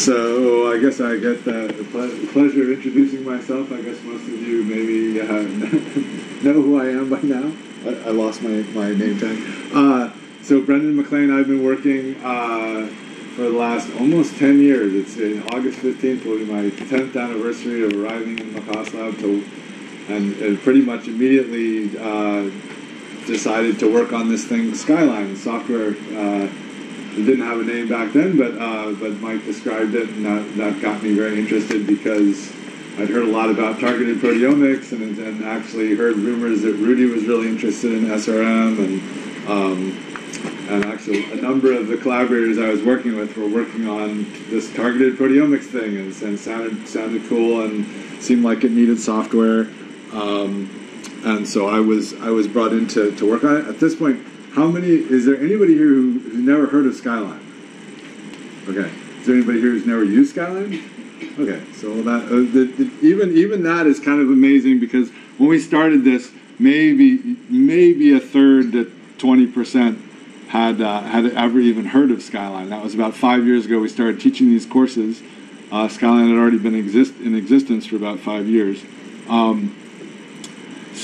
So I guess I get the pleasure of introducing myself. I guess most of you maybe know who I am by now. I lost my name tag. So Brendan MacLean, I've been working for the last almost 10 years. It's in August 15th will be my 10th anniversary of arriving in Macass Lab, and pretty much immediately decided to work on this thing, Skyline software. It didn't have a name back then, but Mike described it, and that got me very interested because I'd heard a lot about targeted proteomics and actually heard rumors that Rudy was really interested in SRM, and actually a number of the collaborators I was working with were working on this targeted proteomics thing, and sounded cool and seemed like it needed software, and so I was brought in to work on it. At this point, is there anybody here who's never heard of Skyline? Okay. Is there anybody here who's never used Skyline? Okay. So that even that is kind of amazing, because when we started this, maybe a third to 20% had ever even heard of Skyline. That was about 5 years ago. We started teaching these courses. Skyline had already been in existence for about 5 years.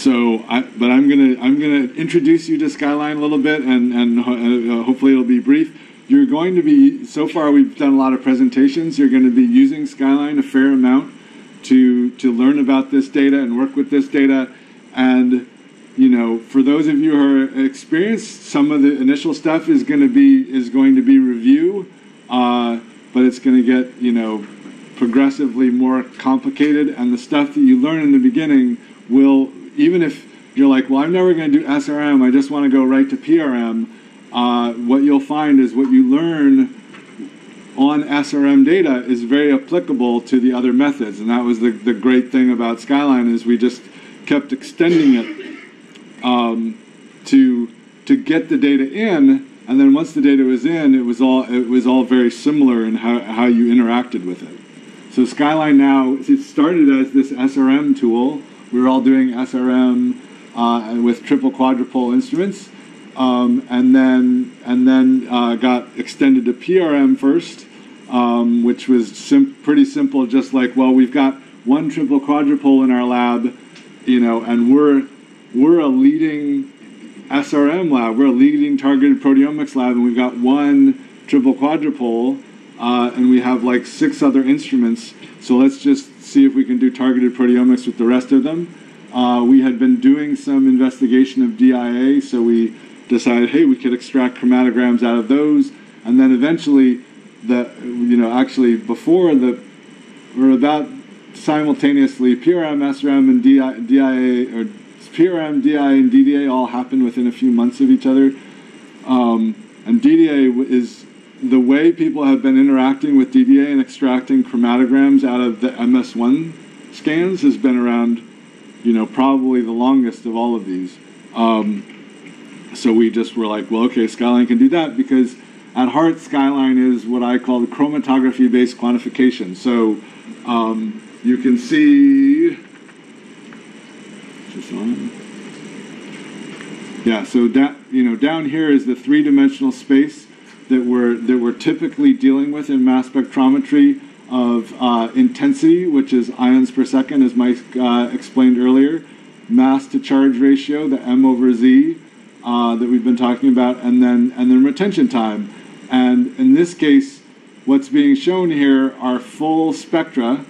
But I'm gonna introduce you to Skyline a little bit, and hopefully it'll be brief. You're going to be, so far we've done a lot of presentations. You're going to be using Skyline a fair amount to learn about this data and work with this data. And for those of you who are experienced, some of the initial stuff is going to be review, but it's going to get progressively more complicated, and the stuff that you learn in the beginning will. Even if you're like, well, I'm never going to do SRM, I just want to go right to PRM, what you'll find is what you learn on SRM data is very applicable to the other methods. And that was the great thing about Skyline, is we just kept extending it to get the data in, and then once the data was in, it was all very similar in how you interacted with it. So Skyline now, it started as this SRM tool. We were all doing SRM with triple quadrupole instruments, and then got extended to PRM first, which was pretty simple. Just like, well, we've got one triple quadrupole in our lab, and we're a leading SRM lab. We're a leading targeted proteomics lab, and we've got one triple quadrupole, and we have like 6 other instruments. So let's just see if we can do targeted proteomics with the rest of them. We had been doing some investigation of DIA, so we decided, hey, we could extract chromatograms out of those, and then eventually, actually before or about simultaneously, PRM, SRM, and DIA, or PRM, DIA, and DDA all happened within a few months of each other, and DDA is the way people have been interacting with DDA and extracting chromatograms out of the MS1 scans has been around, probably the longest of all of these. So we just were like, well, okay, Skyline can do that, because at heart, Skyline is what I call the chromatography-based quantification. So you can see, just on. Yeah, so down here is the 3-dimensional space that we're typically dealing with in mass spectrometry of intensity, which is ions per second, as Mike explained earlier, mass to charge ratio, the M over Z that we've been talking about, and then retention time. And in this case, what's being shown here are full spectra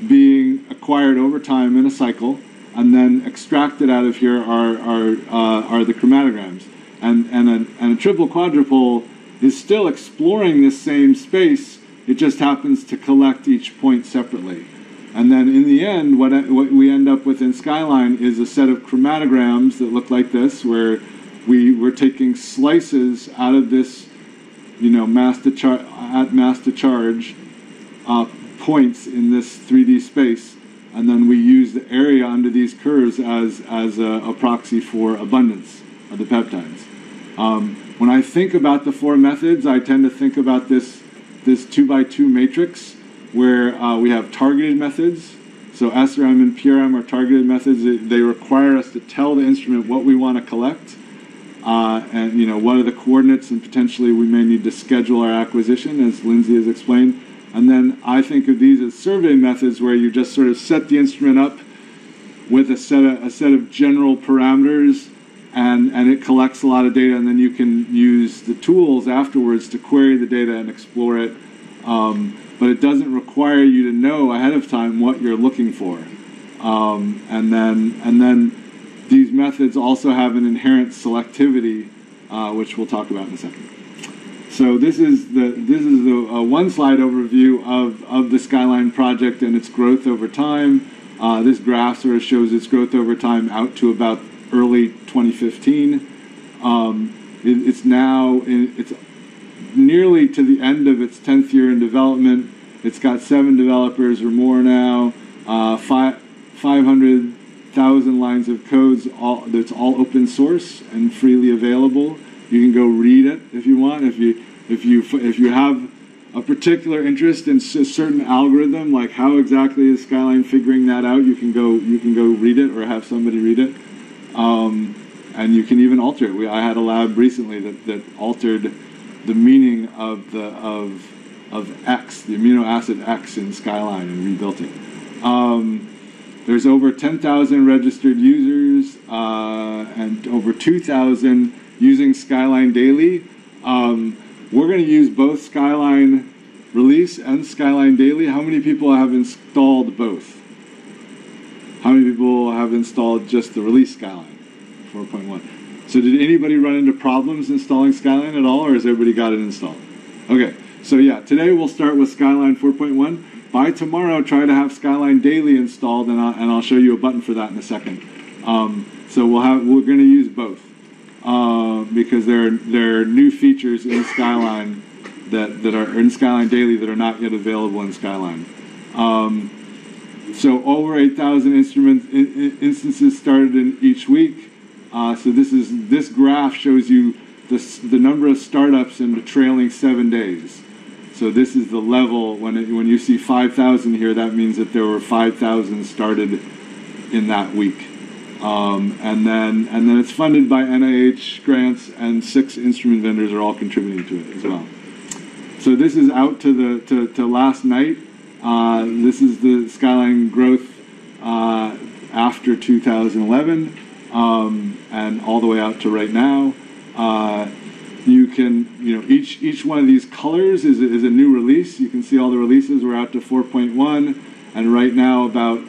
being acquired over time in a cycle, and then extracted out of here are the chromatograms. And a triple quadrupole is still exploring this same space. It just happens to collect each point separately. And then in the end, what we end up with in Skyline is a set of chromatograms that look like this, where we're taking slices out of this, mass to charge points in this 3D space, and then we use the area under these curves as a proxy for abundance of the peptides. When I think about the 4 methods, I tend to think about this 2x2 matrix, where we have targeted methods. So SRM and PRM are targeted methods. They require us to tell the instrument what we want to collect, and what are the coordinates, and potentially we may need to schedule our acquisition, as Lindsay has explained. And then I think of these as survey methods, where you just sort of set the instrument up with a set of general parameters, and it collects a lot of data, and then you can use the tools afterwards to query the data and explore it. But it doesn't require you to know ahead of time what you're looking for. And then these methods also have an inherent selectivity, which we'll talk about in a second. So this is the one-slide overview of the Skyline project and its growth over time. This graph sort of shows its growth over time out to about early 2015. It's nearly to the end of its 10th year in development. It's got 7 developers or more now, 500,000 lines of codes. That's all open source and freely available. You can go read it if you want. If you have a particular interest in a certain algorithm, like how exactly is Skyline figuring that out, you can go read it or have somebody read it. And you can even alter it. I had a lab recently that altered the meaning of X, the amino acid X in Skyline, and rebuilt it. There's over 10,000 registered users and over 2,000 using Skyline daily. We're going to use both Skyline Release and Skyline Daily. How many people have installed both? How many people have installed just the Release Skyline 4.1? So did anybody run into problems installing Skyline at all, or has everybody got it installed? Okay, so yeah, today we'll start with Skyline 4.1. By tomorrow, try to have Skyline Daily installed, and I'll show you a button for that in a second. So we're going to use both because there are new features in Skyline that are in Skyline Daily that are not yet available in Skyline. So over 8,000 instances started in each week. So this graph shows you the number of startups in the trailing 7 days. So this is the level. When you see 5,000 here, that means that there were 5,000 started in that week. And then it's funded by NIH grants, and 6 instrument vendors are all contributing to it as well. So this is out to last night. This is the Skyline growth after 2011, and all the way out to right now. You can, each one of these colors is a new release. You can see all the releases. We're out to 4.1, and right now about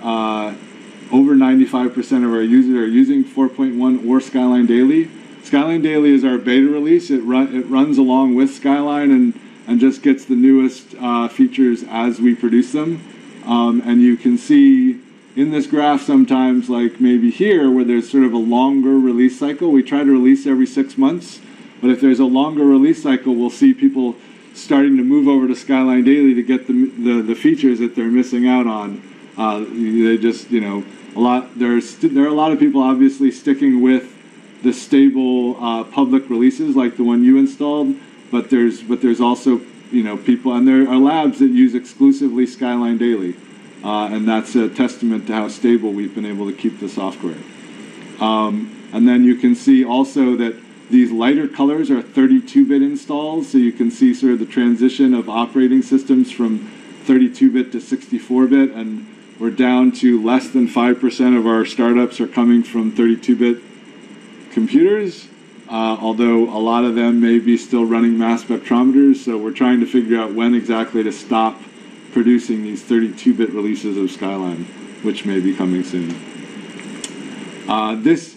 over 95% of our users are using 4.1 or Skyline Daily. Skyline Daily is our beta release. It runs along with Skyline and just gets the newest features as we produce them. And you can see in this graph sometimes, like maybe here, where there's sort of a longer release cycle. We try to release every 6 months, but if there's a longer release cycle, we'll see people starting to move over to Skyline Daily to get the features that they're missing out on. They just, there are a lot of people obviously sticking with the stable public releases like the one you installed, but there's also people, and there are labs that use exclusively Skyline Daily, and that's a testament to how stable we've been able to keep the software. And then you can see also that these lighter colors are 32-bit installs, so you can see sort of the transition of operating systems from 32-bit to 64-bit, and we're down to less than 5% of our startups are coming from 32-bit computers, although a lot of them may be still running mass spectrometers, so we're trying to figure out when exactly to stop producing these 32-bit releases of Skyline, which may be coming soon. This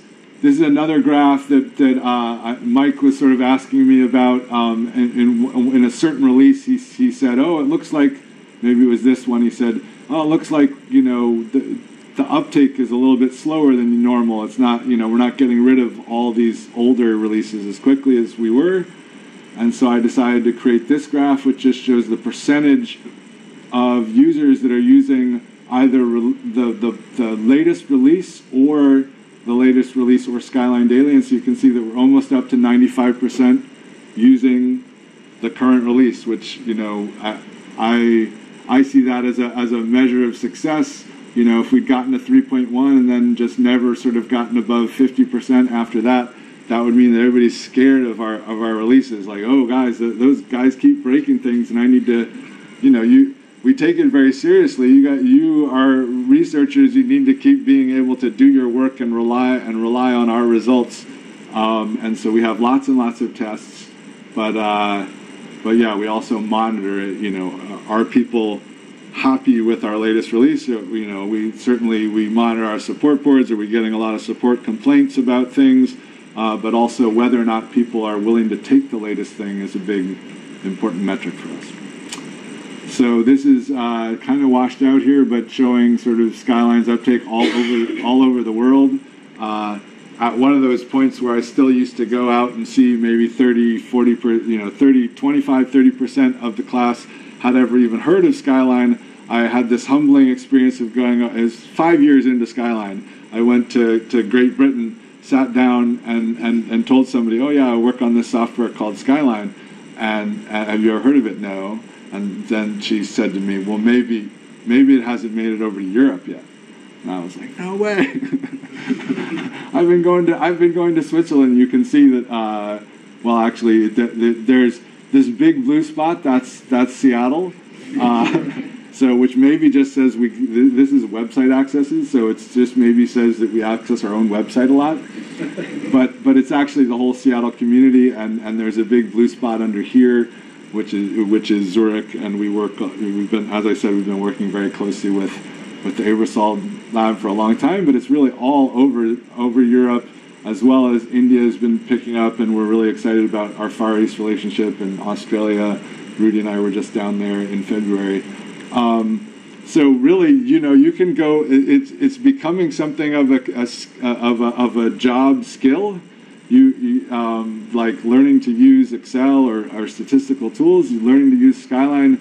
is another graph that Mike was sort of asking me about. In a certain release, he said, "Oh, it looks like," maybe it was this one. He said, "Oh, it looks like the uptake is a little bit slower than normal. It's not, we're not getting rid of all these older releases as quickly as we were." And so I decided to create this graph, which just shows the percentage of users that are using either the latest release or Skyline Daily. And so you can see that we're almost up to 95% using the current release, which I see that as a measure of success. If we'd gotten to 3.1 and then just never sort of gotten above 50% after that, that would mean that everybody's scared of our releases. Like, oh, guys, those guys keep breaking things, and I need to, we take it very seriously. You are researchers. You need to keep being able to do your work and rely on our results. And so we have lots and lots of tests, but yeah, we also monitor it. Are people happy with our latest release? We monitor our support boards. Are we getting a lot of support complaints about things? But also whether or not people are willing to take the latest thing is a big, important metric for us. So this is kind of washed out here, but showing sort of Skyline's uptake all over the world. At one of those points where I still used to go out and see maybe 25-30% of the class had ever even heard of Skyline, I had this humbling experience of going, it was 5 years into Skyline. I went to Great Britain, sat down and told somebody, oh yeah, I work on this software called Skyline, and have you ever heard of it? No. And then she said to me, well, maybe it hasn't made it over to Europe yet. And I was like, no way. I've been going to Switzerland. You can see that. Well, actually, there's this big blue spot. That's Seattle. So, which maybe just says this is website accesses. So it's just maybe says that we access our own website a lot. But it's actually the whole Seattle community, and there's a big blue spot under here, which is Zurich, and we've been working very closely with the Aerosolid lab for a long time, but it's really all over Europe, as well as India has been picking up, and we're really excited about our Far East relationship in Australia. Rudy and I were just down there in February. So really, you can go. It's becoming something of a job skill. You like learning to use Excel or statistical tools. Learning to use Skyline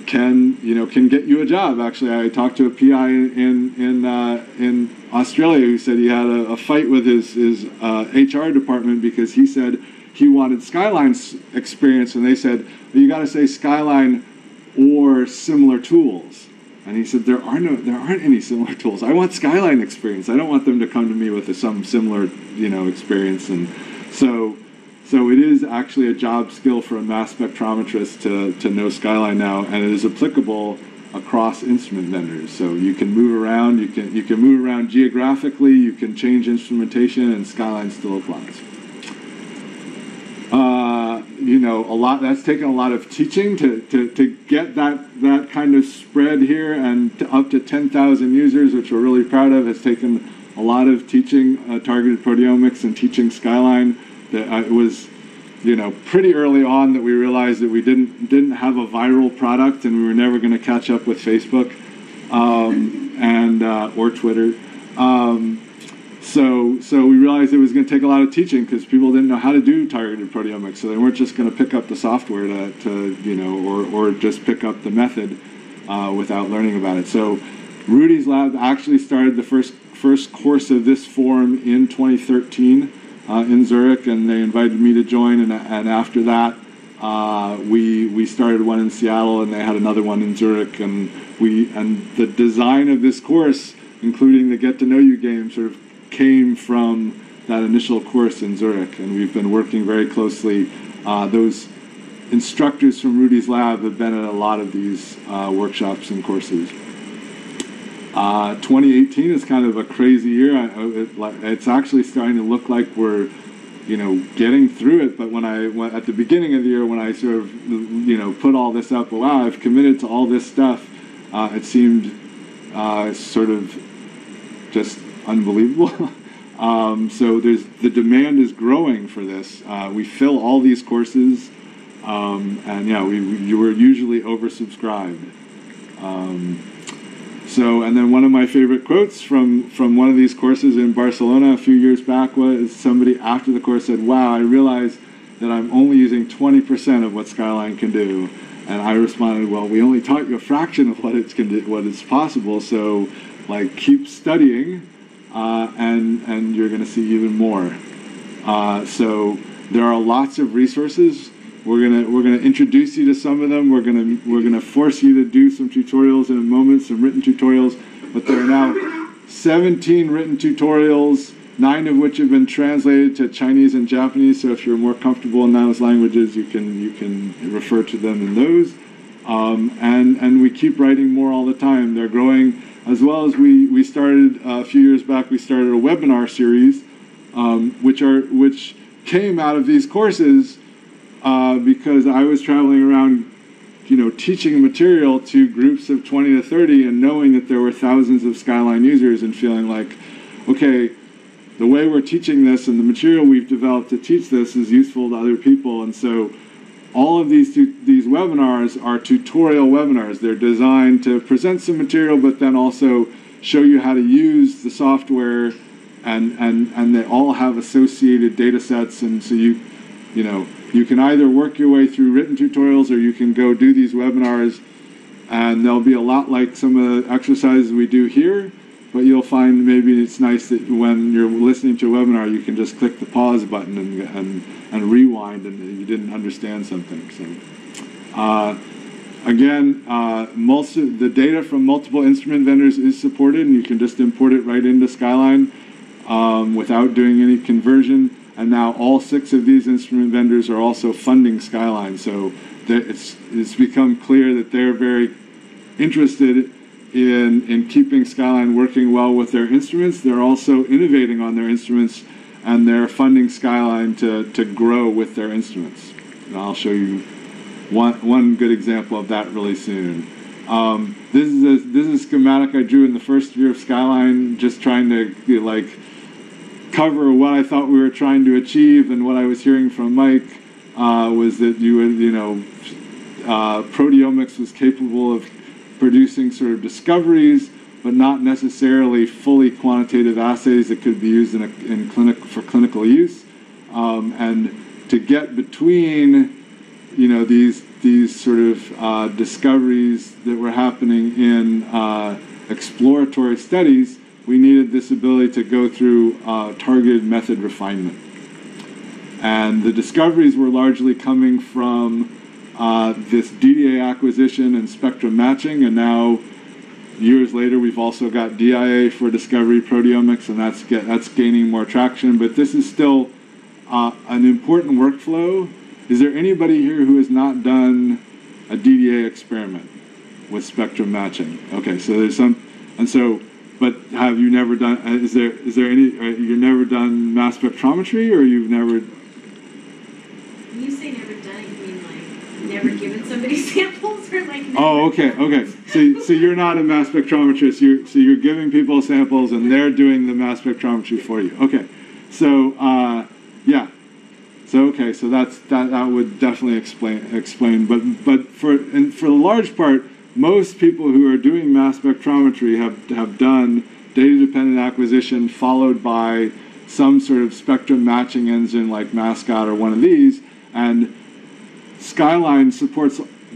can get you a job. Actually, I talked to a PI in Australia who said he had a fight with his HR department because he said he wanted Skyline's experience, and they said, well, you got to say Skyline or similar tools. And he said, there aren't any similar tools. I want Skyline experience. I don't want them to come to me with some similar, experience. And so it is actually a job skill for a mass spectrometrist to know Skyline now, and it is applicable across instrument vendors. So you can move around. You can move around geographically. You can change instrumentation, and Skyline still applies. A lot. That's taken a lot of teaching to get that kind of spread here, and up to 10,000 users, which we're really proud of. Has taken a lot of teaching targeted proteomics and teaching Skyline. That it was, pretty early on that we realized that we didn't have a viral product, and we were never going to catch up with Facebook or Twitter. So we realized it was going to take a lot of teaching because people didn't know how to do targeted proteomics. So they weren't just going to pick up the software or just pick up the method without learning about it. So Rudy's lab actually started the first course of this form in 2013 in Zurich, and they invited me to join. And after that, we started one in Seattle, and they had another one in Zurich. And the design of this course, including the Get to Know You game, sort of came from that initial course in Zurich, and we've been working very closely. Those instructors from Rudy's lab have been at a lot of these workshops and courses. 2018 is kind of a crazy year. It's actually starting to look like we're, getting through it. But at the beginning of the year, when I sort of, put all this up, wow, I've committed to all this stuff, it seemed sort of just unbelievable. So the demand is growing for this. We fill all these courses, and yeah, you were usually oversubscribed. And then one of my favorite quotes from one of these courses in Barcelona a few years back was somebody after the course said, wow, I realized that I'm only using 20% of what Skyline can do. And I responded, well, we only taught you a fraction of what it's possible, so keep studying. And you're going to see even more. So there are lots of resources. We're gonna introduce you to some of them. We're gonna force you to do some tutorials in a moment, some written tutorials. But there are now 17 written tutorials, 9 of which have been translated to Chinese and Japanese. So if you're more comfortable in those languages, you can refer to them in those. And we keep writing more all the time. They're growing, as well as we started a few years back. We started a webinar series, which came out of these courses because I was traveling around, teaching material to groups of 20 to 30, and knowing that there were thousands of Skyline users, and feeling like, okay, the way we're teaching this and the material we've developed to teach this is useful to other people. And so all of these webinars are tutorial webinars. They're designed to present some material, but then also show you how to use the software, and they all have associated data sets. And so you can either work your way through written tutorials, or you can go do these webinars, and they'll be a lot like some of the exercises we do here. But you'll find maybe it's nice that when you're listening to a webinar, you can just click the pause button and rewind, and you didn't understand something. So again, most of the data from multiple instrument vendors is supported, and you can just import it right into Skyline without doing any conversion. And now all 6 of these instrument vendors are also funding Skyline. So it's become clear that they're very interested in keeping Skyline working well with their instruments. They're also innovating on their instruments, and they're funding Skyline to grow with their instruments. And I'll show you one good example of that really soon. This is a schematic I drew in the first year of Skyline, just trying to cover what I thought we were trying to achieve. And what I was hearing from Mike was that proteomics was capable of producing sort of discoveries, but not necessarily fully quantitative assays that could be used for clinical use. And to get between, these sort of discoveries that were happening in exploratory studies, we needed this ability to go through targeted method refinement. And the discoveries were largely coming from this DDA acquisition and spectrum matching, and now years later we've also got DIA for discovery proteomics, and that's gaining more traction. But this is still an important workflow. Is there anybody here who has not done a DDA experiment with spectrum matching? Okay, so there's some, and so, but have you never done? Is there any? You've never done mass spectrometry, or you've never? When you say never done it, you mean like never given somebody samples, or like? Never Okay. So you're not a mass spectrometrist. So you're giving people samples, and they're doing the mass spectrometry for you. Okay. So yeah. So okay. So that would definitely explain. But for the large part, most people who are doing mass spectrometry have done data-dependent acquisition followed by some sort of spectrum matching engine like Mascot or one of these, and Skyline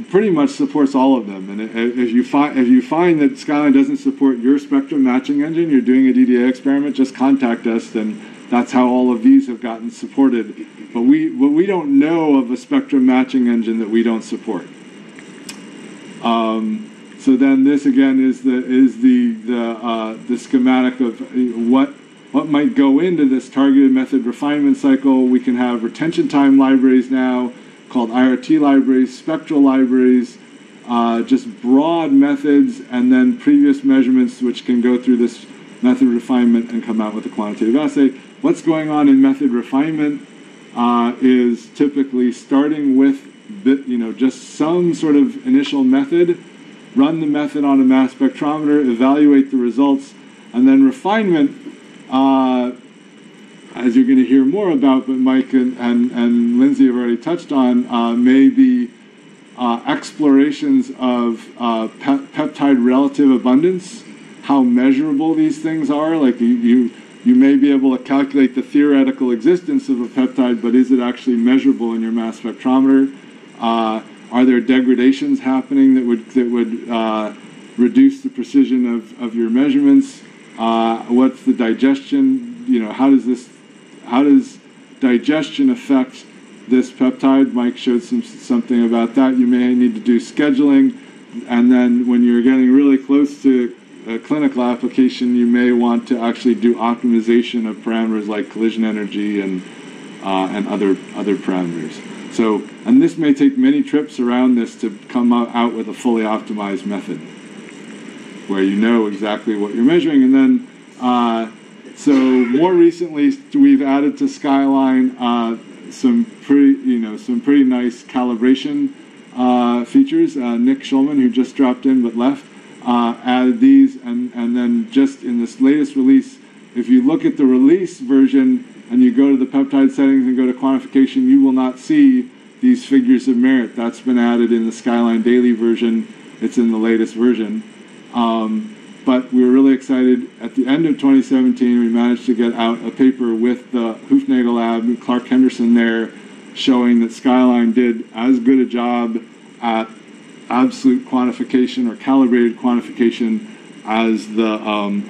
pretty much supports all of them. And if you find that Skyline doesn't support your spectrum matching engine, you're doing a DDA experiment, just contact us, and that's how all of these have gotten supported. But we don't know of a spectrum matching engine that we don't support. So then this again is the schematic of what might go into this targeted method refinement cycle. We can have retention time libraries now called IRT libraries, spectral libraries, just broad methods, and then previous measurements which can go through this method refinement and come out with a quantitative assay. What's going on in method refinement is typically starting with just some sort of initial method, run the method on a mass spectrometer, evaluate the results, and then refinement, as you're going to hear more about, but Mike and Lindsay have already touched on, may be explorations of peptide relative abundance, how measurable these things are. Like you may be able to calculate the theoretical existence of a peptide, but is it actually measurable in your mass spectrometer? Are there degradations happening that would reduce the precision of your measurements? What's the digestion? How does digestion affect this peptide? Mike showed something about that. You may need to do scheduling, and then when you're getting really close to a clinical application, you may want to actually do optimization of parameters like collision energy and other parameters. So, and this may take many trips around this to come out with a fully optimized method where you know exactly what you're measuring. And then, so more recently, we've added to Skyline some pretty nice calibration features. Nick Schulman, who just dropped in but left, added these, and then just in this latest release, if you look at the release version and you go to the peptide settings and go to quantification, you will not see these figures of merit. That's been added in the Skyline Daily version. It's in the latest version. But we were really excited. At the end of 2017, we managed to get out a paper with the Hoofnagel lab, Clark Henderson there, showing that Skyline did as good a job at absolute quantification or calibrated quantification as the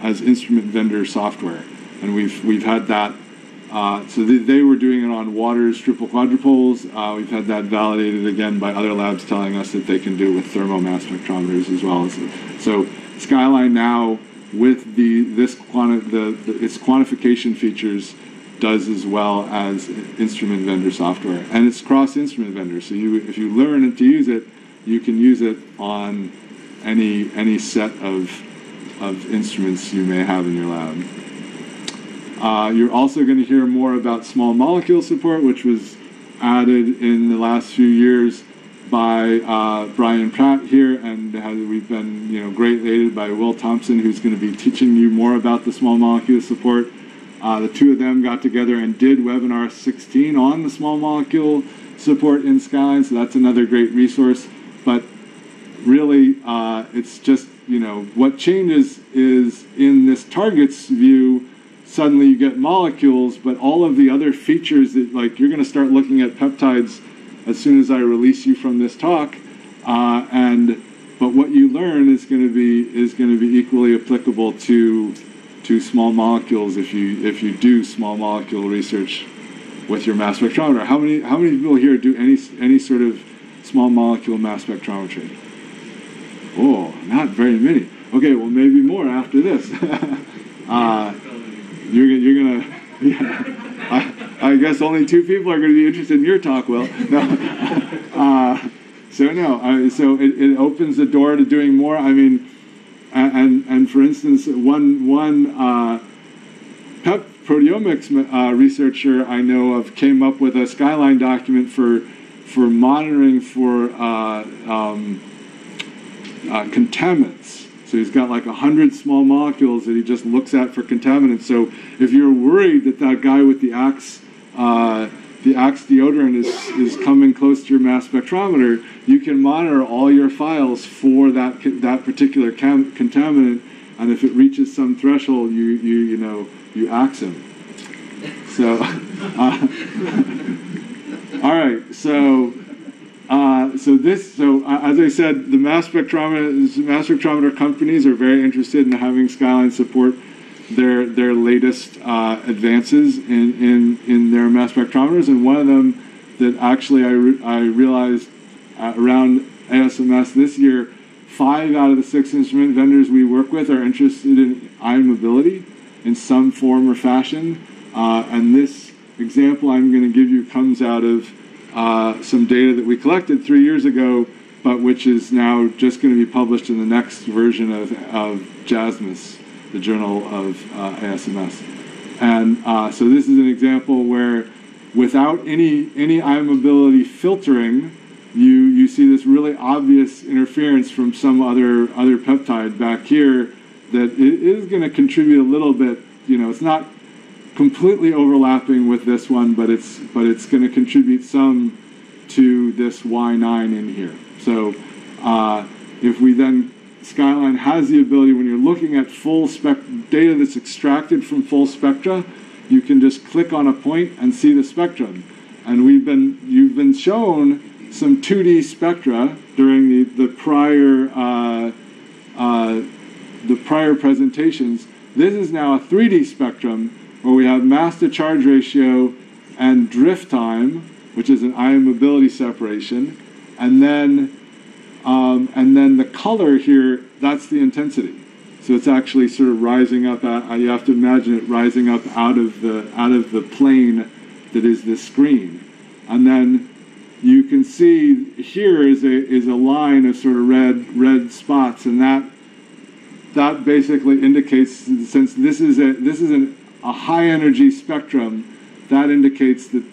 as instrument vendor software. And we've had that. So they were doing it on Waters triple quadrupoles. We've had that validated again by other labs telling us that they can do it with thermomass spectrometers as well. So Skyline now, with its quantification features, does as well as instrument vendor software, and it's cross-instrument vendor. So if you learn to use it, you can use it on any set of instruments you may have in your lab. You're also going to hear more about small molecule support, which was added in the last few years by Brian Pratt here, and we've been greatly aided by Will Thompson, who's going to be teaching you more about the small molecule support. The two of them got together and did webinar 16 on the small molecule support in Skyline, so that's another great resource. But really, it's just, what changes is in this targets view, suddenly you get molecules, but all of the other features that, like, you're going to start looking at peptides as soon as I release you from this talk, but what you learn is going to be equally applicable to small molecules if you do small molecule research with your mass spectrometer. How many people here do any sort of small molecule mass spectrometry? Oh, not very many. Okay, well maybe more after this. You're gonna. Yeah, I guess only 2 people are going to be interested in your talk, Will. No. So it opens the door to doing more. I mean, and for instance, one PEP proteomics researcher I know of came up with a Skyline document for monitoring for contaminants. So he's got like 100 small molecules that he just looks at for contaminants. So if you're worried that guy with the Axe deodorant is coming close to your mass spectrometer, you can monitor all your files for that particular contaminant, and if it reaches some threshold, you axe him. So, all right. So as I said, the mass spectrometer companies are very interested in having Skyline support their latest advances in their mass spectrometers, and one of them that actually I realized around ASMS this year, 5 out of the 6 instrument vendors we work with are interested in ion mobility in some form or fashion, and this example I'm going to give you comes out of some data that we collected 3 years ago, but which is now just going to be published in the next version of JASMUS, the Journal of ASMS. And so this is an example where without any ion mobility filtering, you see this really obvious interference from some other peptide back here that it is going to contribute a little bit. It's not completely overlapping with this one, but it's going to contribute some to this Y9 in here. So if we then, Skyline has the ability, when you're looking at full data that's extracted from full spectra, you can just click on a point and see the spectrum. And you've been shown some 2D spectra during the prior presentations. This is now a 3D spectrum where we have mass to charge ratio and drift time, which is an ion mobility separation, and then the color here, that's the intensity. So it's actually sort of rising up. You have to imagine it rising up out of the plane that is this screen, and then you can see here is a line of sort of red spots, and that basically indicates, since this is a high energy spectrum, that indicates that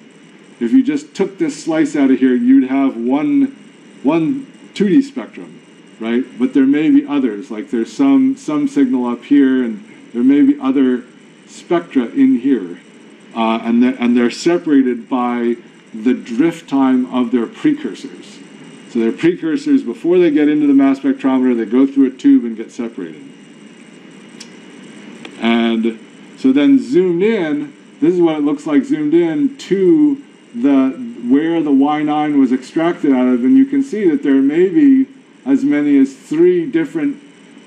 if you just took this slice out of here, you'd have one 2D spectrum, right? But there may be others, like there's some signal up here, and there may be other spectra in here, and they're separated by the drift time of their precursors. So their precursors, before they get into the mass spectrometer, they go through a tube and get separated. And so then zoomed in, this is what it looks like zoomed in to where the Y9 was extracted out of, and you can see that there may be as many as 3 different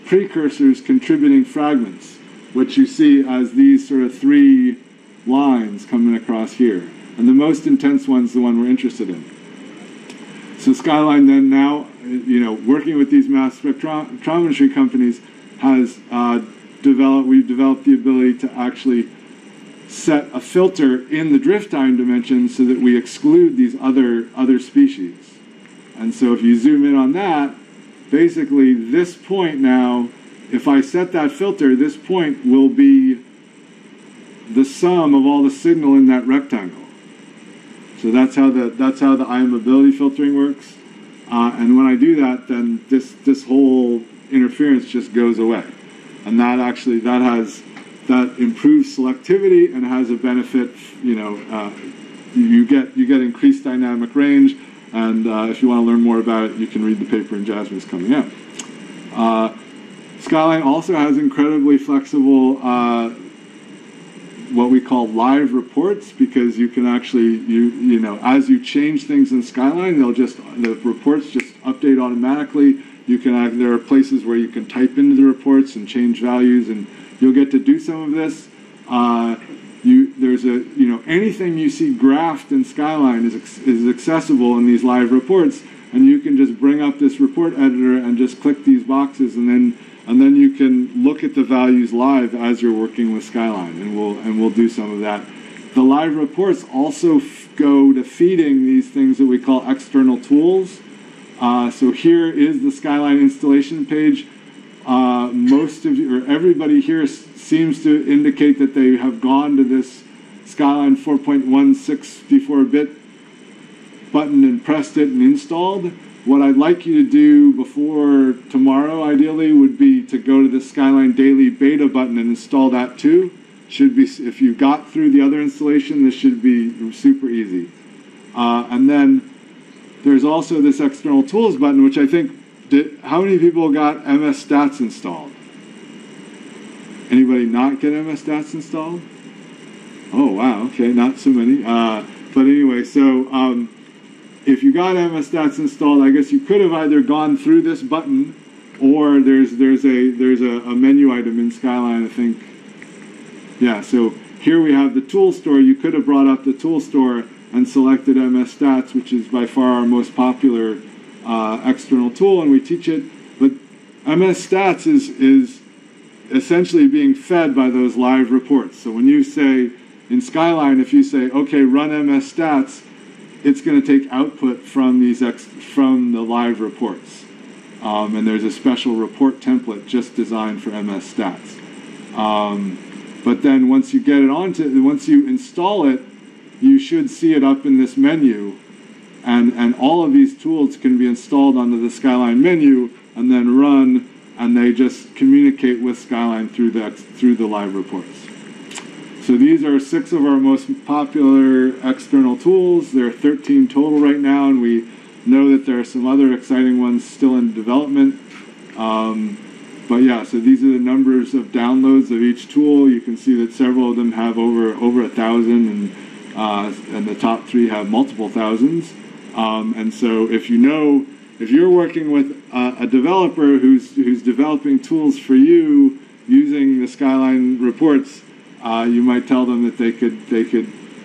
precursors contributing fragments, which you see as these sort of 3 lines coming across here. And the most intense one's the one we're interested in. So Skyline then now, working with these mass spectrometry companies, has we've developed the ability to actually set a filter in the drift time dimension so that we exclude these other species. And so if you zoom in on that, basically this point now, if I set that filter, this point will be the sum of all the signal in that rectangle. So that's how the eye mobility filtering works. And when I do that, then this whole interference just goes away. And that improves selectivity and has a benefit. You get increased dynamic range. And if you want to learn more about it, you can read the paper in Jasmine's coming out. Skyline also has incredibly flexible what we call live reports, because you can actually, as you change things in Skyline, the reports just update automatically. There are places where you can type into the reports and change values, and you'll get to do some of this. Anything you see graphed in Skyline is accessible in these live reports, and you can just bring up this report editor and just click these boxes, and then you can look at the values live as you're working with Skyline, and we'll do some of that. The live reports also go to feeding these things that we call external tools. So here is the Skyline installation page. Most of you, or everybody here, seems to indicate that they have gone to this Skyline 4.164-bit button and pressed it and installed. What I'd like you to do before tomorrow, ideally, would be to go to the Skyline Daily Beta button and install that too. Should be, if you got through the other installation, this should be super easy. And then there's also this external tools button, which I think, how many people got MS Stats installed? Anybody not get MS Stats installed? Oh, wow, okay, not so many. But anyway, so if you got MS Stats installed, I guess you could have either gone through this button, or there's a menu item in Skyline, I think. Yeah, so here we have the tool store. You could have brought up the tool store and selected MS Stats, which is by far our most popular external tool, and we teach it. But MS Stats is essentially being fed by those live reports. So when you say, in Skyline, if you say, okay, run MS Stats, it's going to take output from from the live reports. And there's a special report template just designed for MS Stats. But then once you install it, you should see it up in this menu, and all of these tools can be installed onto the Skyline menu and then run, and they just communicate with Skyline through the live reports. So these are 6 of our most popular external tools. There are 13 total right now, and we know that there are some other exciting ones still in development. But yeah, so these are the numbers of downloads of each tool. You can see that several of them have over 1,000, and the top 3 have multiple thousands. And so if you're working with a developer who's developing tools for you using the Skyline reports, you might tell them that they could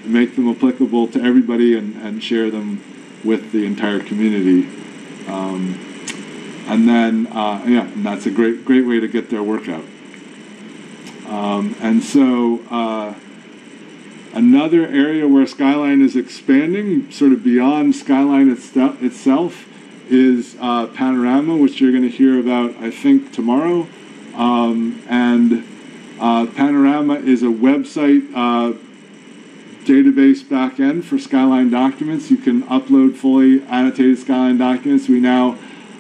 make them applicable to everybody and share them with the entire community. And that's a great way to get their work out. Another area where Skyline is expanding, sort of beyond Skyline itself, is Panorama, which you're going to hear about, I think, tomorrow. Panorama is a website database backend for Skyline documents. You can upload fully annotated Skyline documents. We now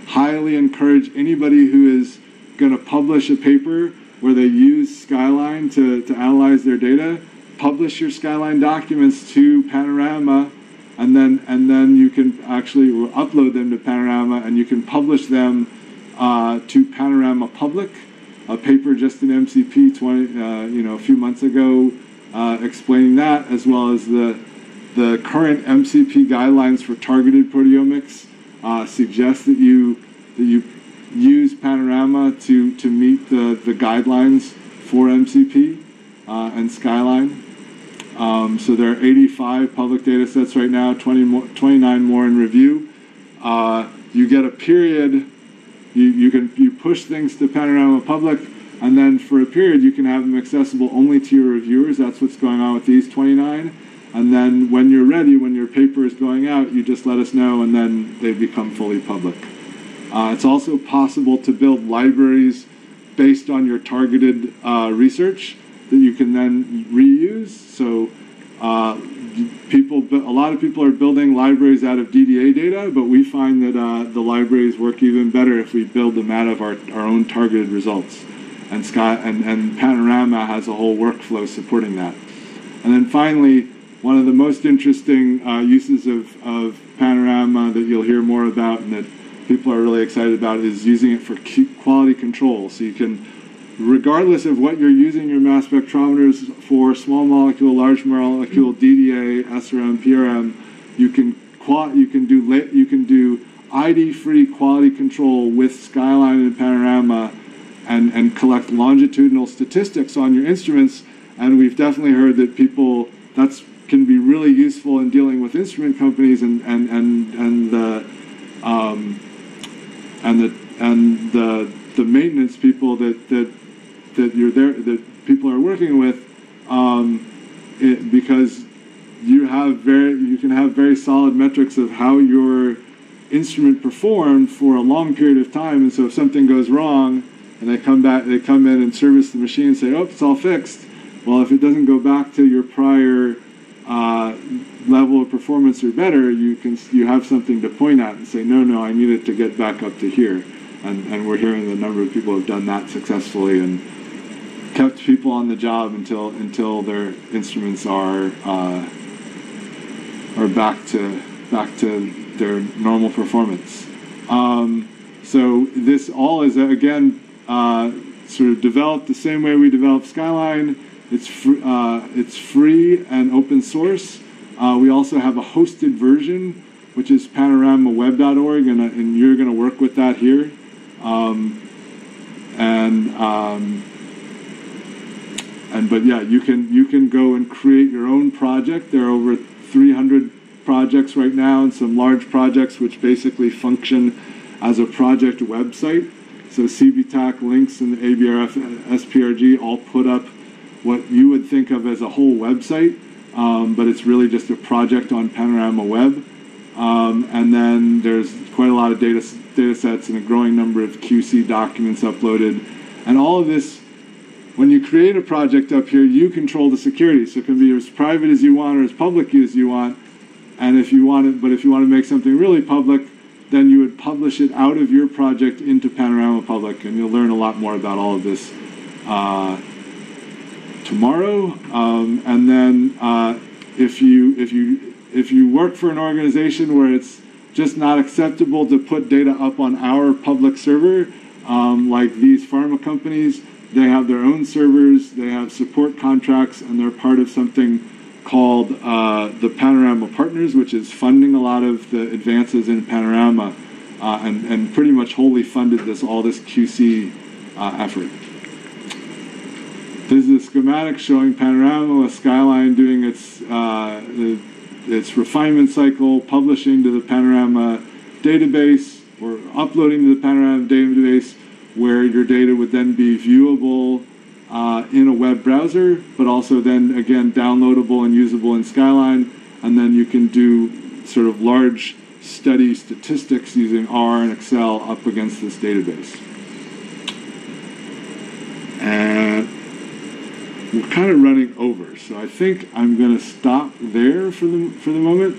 highly encourage anybody who is going to publish a paper where they use Skyline to analyze their data, publish your Skyline documents to Panorama, and then you can actually upload them to Panorama, and you can publish them to Panorama Public. A paper just in MCP a few months ago explaining that, as well as the current MCP guidelines for targeted proteomics suggest that you use Panorama to meet the guidelines for MCP and Skyline. So there are 85 public data sets right now, 29 more in review. You get a period, you push things to Panorama Public, and then for a period you can have them accessible only to your reviewers. That's what's going on with these 29. And then when you're ready, when your paper is going out, you just let us know, and then they become fully public. It's also possible to build libraries based on your targeted research that you can then reuse. So a lot of people are building libraries out of DDA data, but we find that the libraries work even better if we build them out of our own targeted results. And Panorama has a whole workflow supporting that. And then finally, one of the most interesting uses of Panorama that you'll hear more about and that people are really excited about is using it for quality control. So you can, regardless of what you're using your mass spectrometers for, small molecule, large molecule, DDA, SRM, PRM, you can do ID-free quality control with Skyline and Panorama and collect longitudinal statistics on your instruments. And we've definitely heard that that can be really useful in dealing with instrument companies and the maintenance people that people are working with, because you can have very solid metrics of how your instrument performed for a long period of time. And so if something goes wrong and they come in and service the machine and say, oh, it's all fixed. Well, if it doesn't go back to your prior level of performance or better, you have something to point at and say, no, I need it to get back up to here. And we're hearing the number of people have done that successfully and kept people on the job until their instruments are back to their normal performance. So this all is again sort of developed the same way we developed Skyline. It's free and open source. We also have a hosted version, which is panoramaweb.org, and you're going to work with that here. But yeah, you can go and create your own project. There are over 300 projects right now, and some large projects which basically function as a project website. So CBTAC, Links, and the ABRF, SPRG all put up what you would think of as a whole website, but it's really just a project on Panorama Web. And then there's quite a lot of data sets and a growing number of QC documents uploaded. And all of this, when you create a project up here, you control the security. So it can be as private as you want or as public as you want. And if you want to make something really public, then you would publish it out of your project into Panorama Public. And you'll learn a lot more about all of this tomorrow. And then if you work for an organization where it's just not acceptable to put data up on our public server, like these pharma companies, they have their own servers, they have support contracts, and they're part of something called the Panorama Partners, which is funding a lot of the advances in Panorama, and pretty much wholly funded all this QC effort. This is a schematic showing Panorama with Skyline doing its refinement cycle, publishing to the Panorama database, or uploading to the Panorama database, where your data would then be viewable in a web browser, but also then again downloadable and usable in Skyline, and then you can do sort of large study statistics using R and Excel up against this database. And we're kind of running over, so I think I'm going to stop there for the moment.